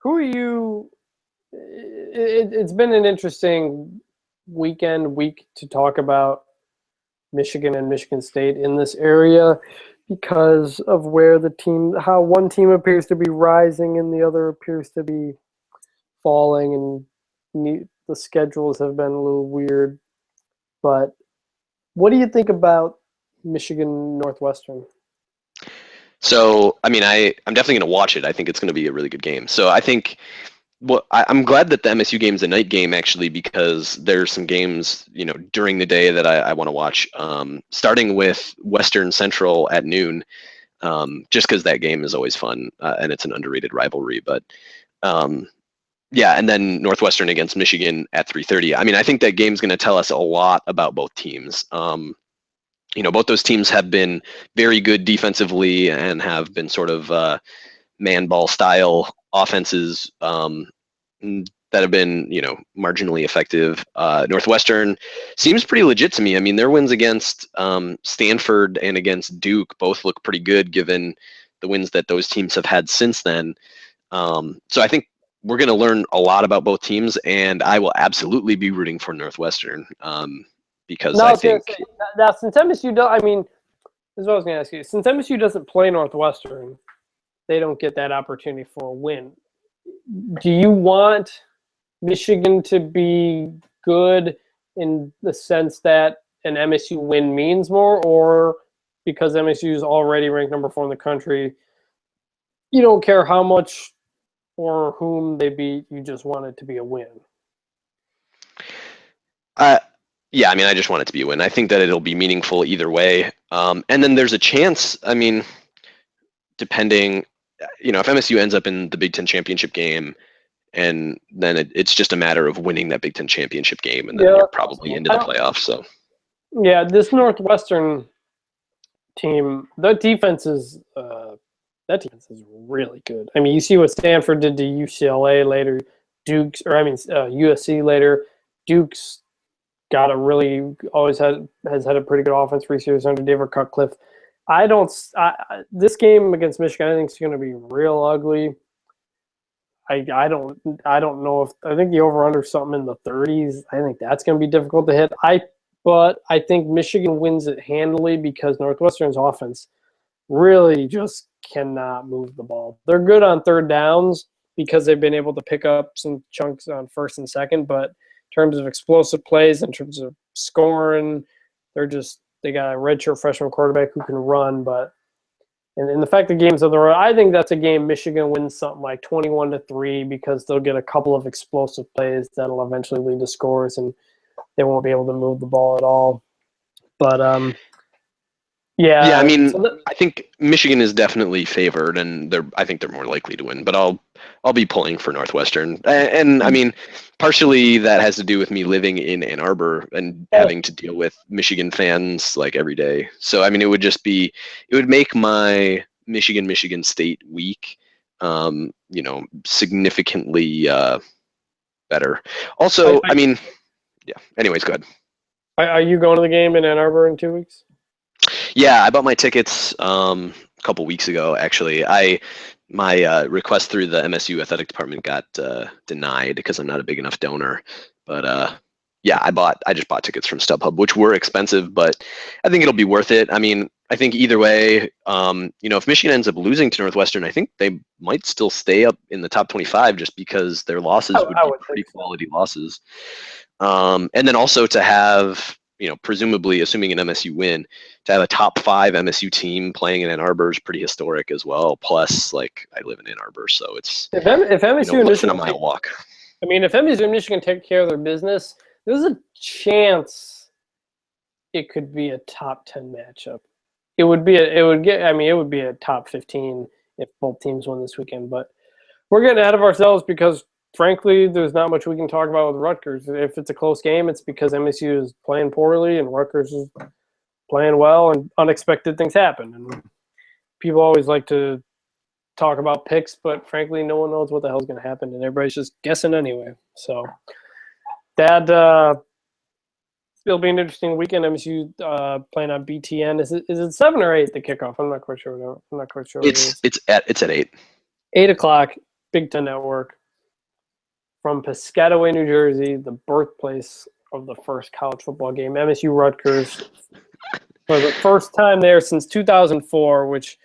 are you it's been an interesting week to talk about Michigan and Michigan State in this area because of where how one team appears to be rising and the other appears to be falling, and the schedules have been a little weird. But what do you think about Michigan Northwestern? So, I mean, I'm definitely going to watch it. I think it's going to be a really good game. So I think I'm glad that the MSU game is a night game, actually, because there's some games, during the day that I want to watch, starting with Western Central at noon, just because that game is always fun, and it's an underrated rivalry. But yeah, and then Northwestern against Michigan at 3:30. I mean, I think that game's going to tell us a lot about both teams. Both those teams have been very good defensively and have been sort of man ball style offenses that have been, marginally effective. Northwestern seems pretty legit to me. I mean, their wins against Stanford and against Duke both look pretty good given the wins that those teams have had since then. So I think we're going to learn a lot about both teams, and I will absolutely be rooting for Northwestern because I think now since MSU does, I mean, this is what I was going to ask you. Since MSU doesn't play Northwestern, they don't get that opportunity for a win. Do you want Michigan to be good in the sense that an MSU win means more, or because MSU is already ranked number 4 in the country, you don't care how much or whom they beat, you just want it to be a win? Yeah, I mean, I just want it to be a win. I think that it'll be meaningful either way. And then there's a chance, I mean, depending, if MSU ends up in the Big Ten championship game, and then it's just a matter of winning that Big Ten championship game, and then you're probably into the playoffs. So, yeah, this Northwestern team, that defense is really good. I mean, you see what Stanford did to UCLA later, USC later. Duke's got has had a pretty good offense for years under David Cutcliffe. This game against Michigan, I think, is going to be real ugly. I don't know I think the over-under is something in the 30s. I think that's going to be difficult to hit. But I think Michigan wins it handily because Northwestern's offense really just cannot move the ball. They're good on third downs because they've been able to pick up some chunks on first and second, but in terms of explosive plays, in terms of scoring, they got a redshirt freshman quarterback who can run, but and the fact the game's on the road, I think that's a game Michigan wins something like 21-3 because they'll get a couple of explosive plays that'll eventually lead to scores, and they won't be able to move the ball at all. But yeah, I mean, I think Michigan is definitely favored, and I think they're more likely to win. But I'll be pulling for Northwestern, and I mean, partially that has to do with me living in Ann Arbor and having to deal with Michigan fans like every day. So I mean, it would make my Michigan State week, significantly better. Also, I mean, yeah. Anyways, go ahead. Are you going to the game in Ann Arbor in 2 weeks? Yeah, I bought my tickets a couple weeks ago. Actually, my request through the MSU athletic department got denied because I'm not a big enough donor. But yeah, I just bought tickets from StubHub, which were expensive, but I think it'll be worth it. I mean, I think either way, if Michigan ends up losing to Northwestern, I think they might still stay up in the top 25 just because their losses would be pretty quality losses. And then also to have, presumably assuming an MSU win, to have a top 5 MSU team playing in Ann Arbor is pretty historic as well. Plus, like, I live in Ann Arbor, so it's if MSU and Michigan a mile walk. I mean, if MSU and Michigan take care of their business, there's a chance it could be a top 10 matchup. It would be a top 15 if both teams win this weekend. But we're getting ahead of ourselves because frankly, there's not much we can talk about with Rutgers. If it's a close game, it's because MSU is playing poorly and Rutgers is playing well, and unexpected things happen. And people always like to talk about picks, but frankly, no one knows what the hell's going to happen, and everybody's just guessing anyway. So that it'll be an interesting weekend. MSU playing on BTN. Is it 7 or 8 the kickoff? I'm not quite sure. I'm not quite sure. It's at 8. 8 o'clock. Big Ten Network from Piscataway, New Jersey, the birthplace of the first college football game. MSU Rutgers for the first time there since 2004, which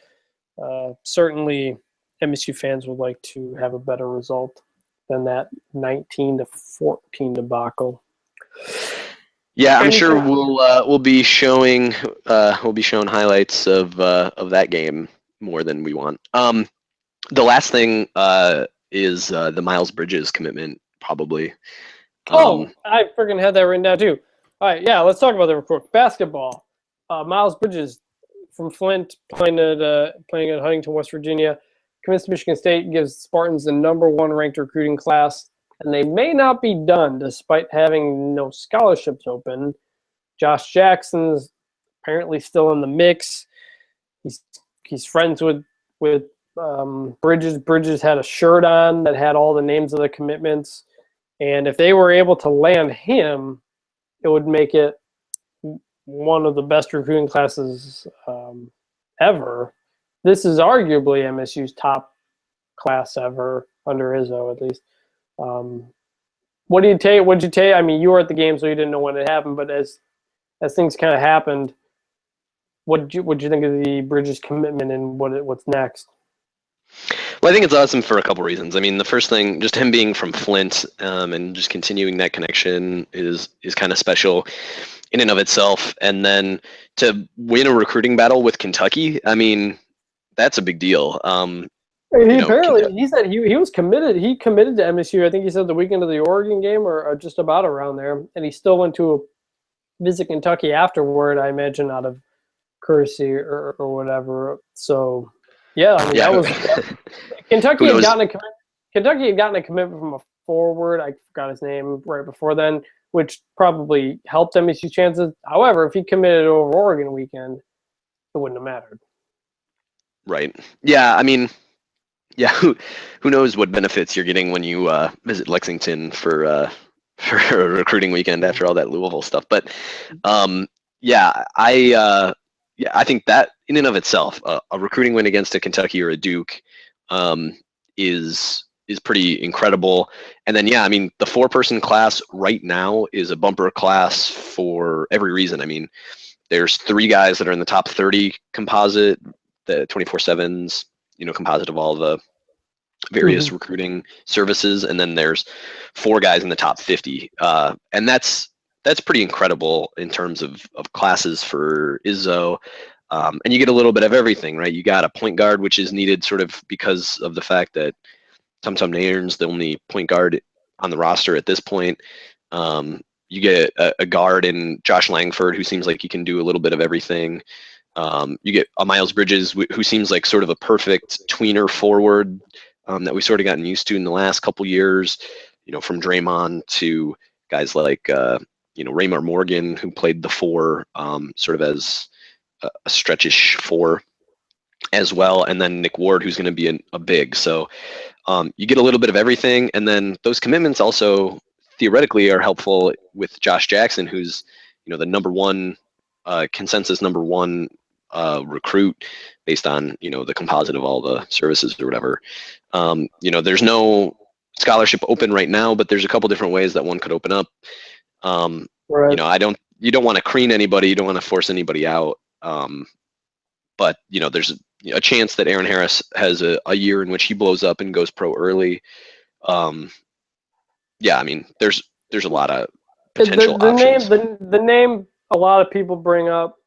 certainly MSU fans would like to have a better result than that 19-14 debacle. Yeah, I'm sure we'll be showing highlights of that game more than we want. The last thing is the Miles Bridges commitment, probably. I freaking had that written down too. All right, yeah, let's talk about that real quick. Basketball. Miles Bridges from Flint, playing at Huntington, West Virginia, commits to Michigan State, gives Spartans the #1 ranked recruiting class, and they may not be done despite having no scholarships open. Josh Jackson's apparently still in the mix. He's friends with Bridges. Bridges had a shirt on that had all the names of the commitments, and if they were able to land him, it would make it one of the best recruiting classes ever. This is arguably MSU's top class ever under Izzo, at least. What do you take? What'd you take? I mean, you were at the game, so you didn't know when it happened. But as things kind of happened, what'd you think of the Bridges commitment and what's next? Well, I think it's awesome for a couple reasons. I mean, the first thing, just him being from Flint and just continuing that connection is kind of special in and of itself. And then to win a recruiting battle with Kentucky, I mean, that's a big deal. He said he was committed. He committed to MSU. I think he said the weekend of the Oregon game or just about around there. And he still went to visit Kentucky afterward, I imagine, out of courtesy or whatever. So, yeah, I mean, that was Kentucky had gotten a commitment from a forward. I forgot his name right before then, which probably helped MSU's chances. However, if he committed over Oregon weekend, it wouldn't have mattered. Right. Yeah. I mean, yeah. Who knows what benefits you're getting when you visit Lexington for a recruiting weekend after all that Louisville stuff. But I think that in and of itself, a recruiting win against a Kentucky or a Duke is pretty incredible. And then, I mean, the 4-person class right now is a bumper class for every reason. I mean, there's 3 guys that are in the top 30 composite, the 24/7s, composite of all the various recruiting services. And then there's 4 guys in the top 50. And that's pretty incredible in terms of classes for Izzo. And you get a little bit of everything, right? You got a point guard, which is needed sort of because of the fact that Tum Nairn's the only point guard on the roster at this point. You get a guard in Josh Langford, who seems like he can do a little bit of everything. You get a Miles Bridges, who seems like sort of a perfect tweener forward that we've sort of gotten used to in the last couple years, from Draymond to guys like, Raymar Morgan, who played the 4 sort of as a stretchish 4 as well. And then Nick Ward, who's going to be a big. So you get a little bit of everything. And then those commitments also theoretically are helpful with Josh Jackson, who's, the #1 consensus #1 recruit based on, the composite of all the services or whatever. There's no scholarship open right now, but there's a couple different ways that one could open up. Right. You don't want to crean anybody. You don't want to force anybody out. But there's a chance that Aaron Harris has a year in which he blows up and goes pro early. I mean, there's a lot of potential options. The name a lot of people bring up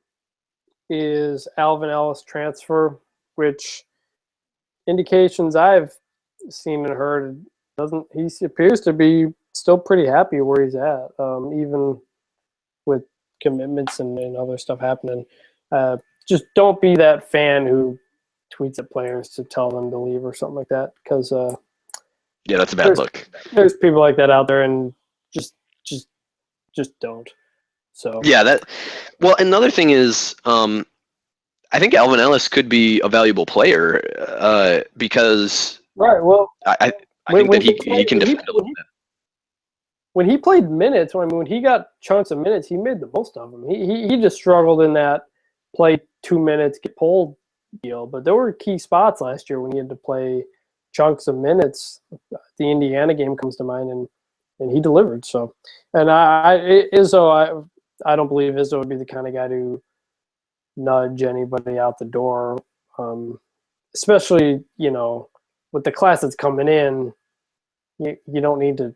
is Alvin Ellis transfer, which indications I've seen and heard he appears to be still pretty happy where he's at, even with commitments and other stuff happening. Just don't be that fan who tweets at players to tell them to leave or something like that, because Yeah, that's a bad look. There's people like that out there, and just don't. So Yeah, well, another thing is, I think Alvin Ellis could be a valuable player because right. Well, I think that he can defend a little bit. When he played minutes, when he got chunks of minutes, he made the most of them. He just struggled in that play 2 minutes, get pulled deal. But there were key spots last year when he had to play chunks of minutes. The Indiana game comes to mind, and he delivered. So, and Izzo, I don't believe Izzo would be the kind of guy to nudge anybody out the door, especially with the class that's coming in. You don't need to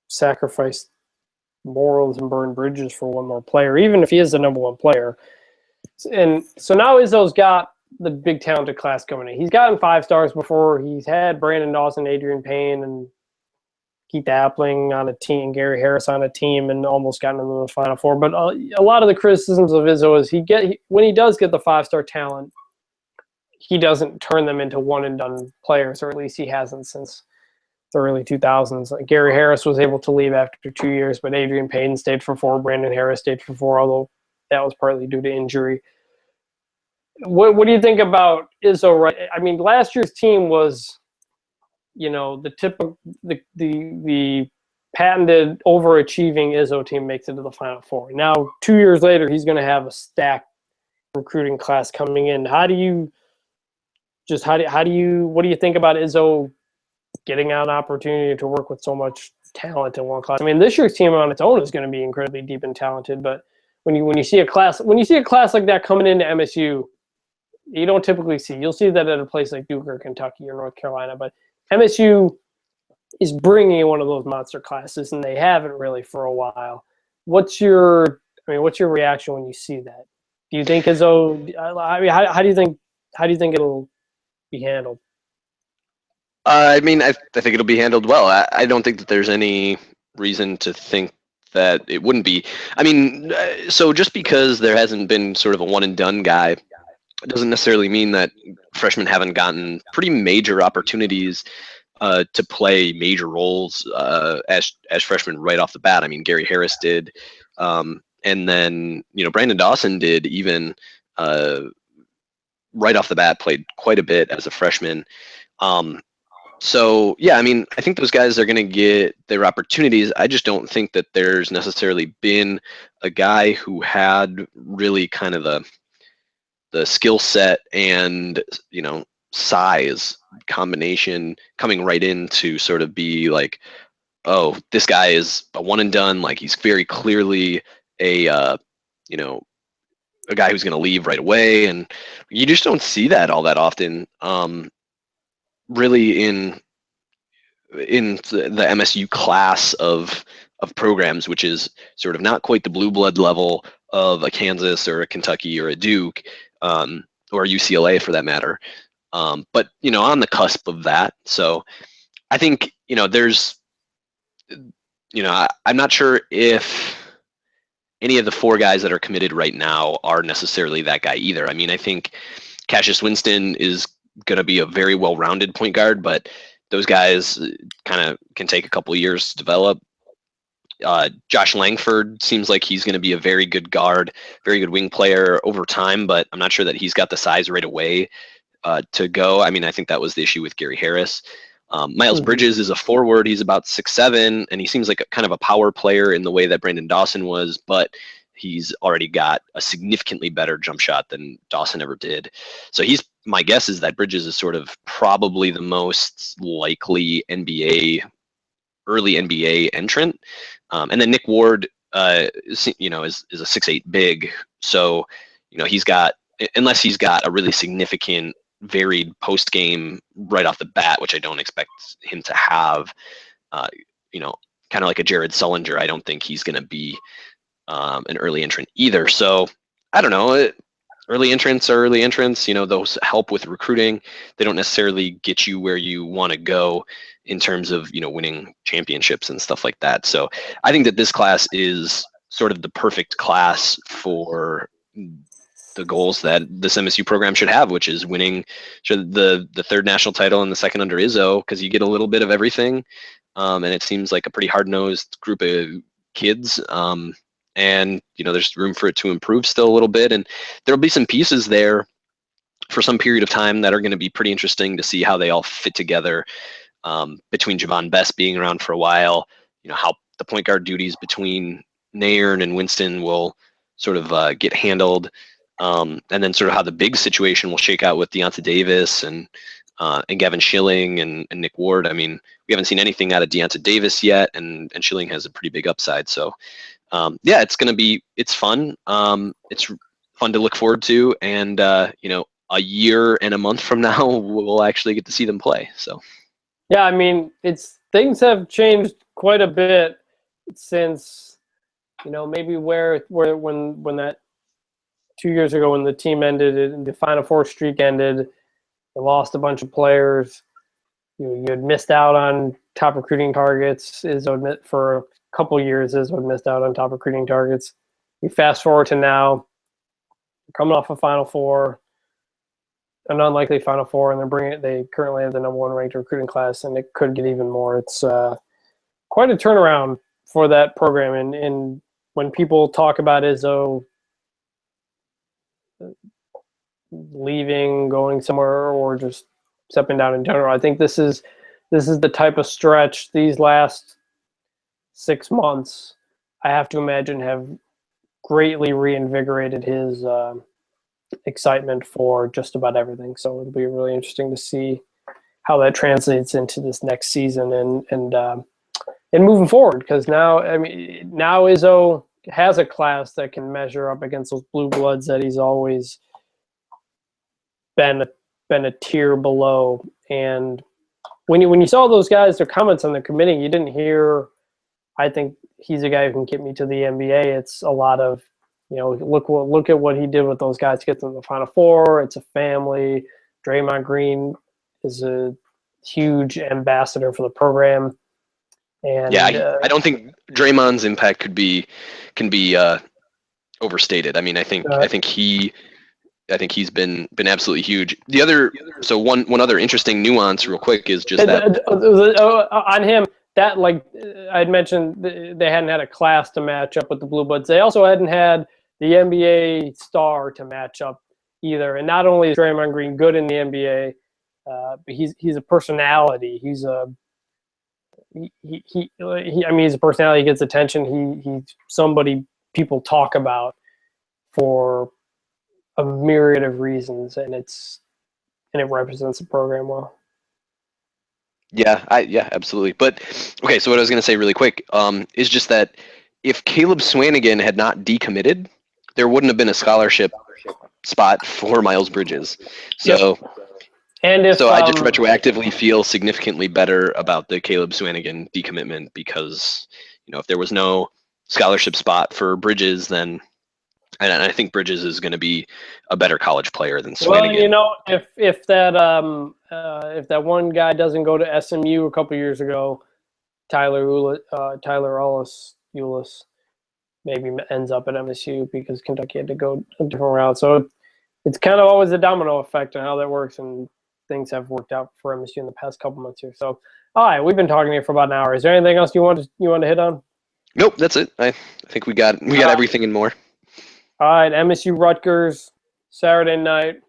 sacrifice morals and burn bridges for one more player, even if he is the number one player. And so now Izzo's got the big talented class coming in. He's gotten 5 stars before. He's had Brandon Dawson, Adrian Payne, and Keith Appling on a team, Gary Harris on a team, and almost gotten into the Final Four. But a lot of the criticisms of Izzo is when he does get the 5-star talent, he doesn't turn them into one-and-done players, or at least he hasn't since the early 2000s. Like Gary Harris was able to leave after 2 years, but Adrian Payne stayed for 4. Brandon Harris stayed for 4, although that was partly due to injury. What do you think about Izzo? Right? I mean, last year's team was, the typical the patented overachieving Izzo team makes it to the Final Four. Now, 2 years later, he's going to have a stacked recruiting class coming in. What do you think about Izzo getting out an opportunity to work with so much talent in one class? I mean, this year's team on its own is going to be incredibly deep and talented, but when you see a class like that coming into MSU, you don't typically see. You'll see that at a place like Duke or Kentucky or North Carolina, but MSU is bringing one of those monster classes, and they haven't really for a while. What's your reaction when you see that? Do you think Izzo? I mean, how do you think it'll be handled? I mean, I think it'll be handled well. I don't think that there's any reason to think that it wouldn't be. I mean, so just because there hasn't been sort of a one and done guy doesn't necessarily mean that freshmen haven't gotten pretty major opportunities to play major roles as freshmen right off the bat. I mean, Gary Harris did, and then Brandon Dawson did even right off the bat, played quite a bit as a freshman. So yeah, I mean, I think those guys are going to get their opportunities. I just don't think that there's necessarily been a guy who had really kind of the skill set and size combination coming right in to sort of be like, oh, this guy is a one and done. Like he's very clearly a guy who's going to leave right away, and you just don't see that all that often. Really in the MSU class of programs, which is sort of not quite the blue blood level of a Kansas or a Kentucky or a Duke, or UCLA for that matter. But on the cusp of that. So I think there's I'm not sure if any of the 4 guys that are committed right now are necessarily that guy either. I mean, I think Cassius Winston is going to be a very well-rounded point guard, but those guys kind of can take a couple of years to develop. Josh Langford seems like he's going to be a very good guard, very good wing player over time, but I'm not sure that he's got the size right away to go. I mean, I think that was the issue with Gary Harris. Miles Bridges is a forward. He's about 6'7", and he seems like kind of a power player in the way that Brandon Dawson was, but he's already got a significantly better jump shot than Dawson ever did. So my guess is that Bridges is sort of probably the most likely early NBA entrant. And then Nick Ward, is a 6'8" big. So, unless he's got a really significant varied post game right off the bat, which I don't expect him to have, kind of like a Jared Sullinger, I don't think he's going to be an early entrant either. So I don't know. Early entrants are early entrants. Those help with recruiting. They don't necessarily get you where you want to go in terms of winning championships and stuff like that. So I think that this class is sort of the perfect class for the goals that this MSU program should have, which is winning the third national title and the second under Izzo, because you get a little bit of everything, and it seems like a pretty hard-nosed group of kids. And there's room for it to improve still a little bit, and there'll be some pieces there for some period of time that are going to be pretty interesting to see how they all fit together. Between Javon Best being around for a while, how the point guard duties between Nairn and Winston will sort of get handled, and then sort of how the big situation will shake out with Deonta Davis and Gavin Schilling and Nick Ward. I mean, we haven't seen anything out of Deonta Davis yet, and Schilling has a pretty big upside. So yeah, it's fun. It's fun to look forward to, and a year and a month from now, we'll actually get to see them play. So yeah, I mean, things have changed quite a bit since maybe when that 2 years ago when the team ended and the Final Four streak ended, they lost a bunch of players. You had missed out on top recruiting targets. For a couple years, Izzo had missed out on top recruiting targets. You fast forward to now, coming off a Final Four, an unlikely Final Four, and they currently have the number 1 ranked recruiting class, and it could get even more. It's quite a turnaround for that program. And when people talk about Izzo leaving, going somewhere, or just stepping down in general, I think this is the type of stretch these last 6 months, I have to imagine, have greatly reinvigorated his excitement for just about everything. So it'll be really interesting to see how that translates into this next season and moving forward, because now Izzo has a class that can measure up against those blue bloods that he's always been a tier below. And when you saw those guys, their comments on the committing, you didn't hear, I think he's a guy who can get me to the NBA. It's a lot of, look at what he did with those guys to get them to the Final Four. It's a family. Draymond Green is a huge ambassador for the program. And yeah, I don't think Draymond's impact can be overstated. I mean, I think he's been absolutely huge. One other interesting nuance, real quick, is just that on him. That, like I'd mentioned, they hadn't had a class to match up with the Blue Bloods. They also hadn't had the NBA star to match up either. And not only is Draymond Green good in the NBA, but he's a personality. He's a he's a personality. He gets attention. He's somebody people talk about for a myriad of reasons, and it represents the program well. Yeah, absolutely. But okay, so what I was going to say really quick is just that if Caleb Swanigan had not decommitted, there wouldn't have been a scholarship spot for Miles Bridges. So, yep. And I just retroactively feel significantly better about the Caleb Swanigan decommitment, because if there was no scholarship spot for Bridges, then and I think Bridges is going to be a better college player than Swanigan. Well, if that one guy doesn't go to SMU a couple years ago, Tyler Ulis maybe ends up at MSU because Kentucky had to go a different route. So it's kind of always a domino effect on how that works, and things have worked out for MSU in the past couple months here. So, all right, we've been talking here for about an hour. Is there anything else you want to hit on? Nope, that's it. I think we got everything and more. All right, MSU Rutgers, Saturday night.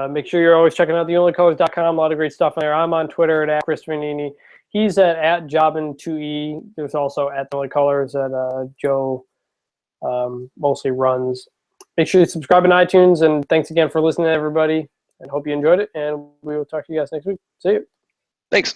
Make sure you're always checking out theonlycolors.com. A lot of great stuff on there. I'm on Twitter at Chris Vanini. He's at Jobin2E. There's also at The Only Colors that Joe mostly runs. Make sure you subscribe on iTunes, and thanks again for listening, everybody. And hope you enjoyed it, and we will talk to you guys next week. See you. Thanks.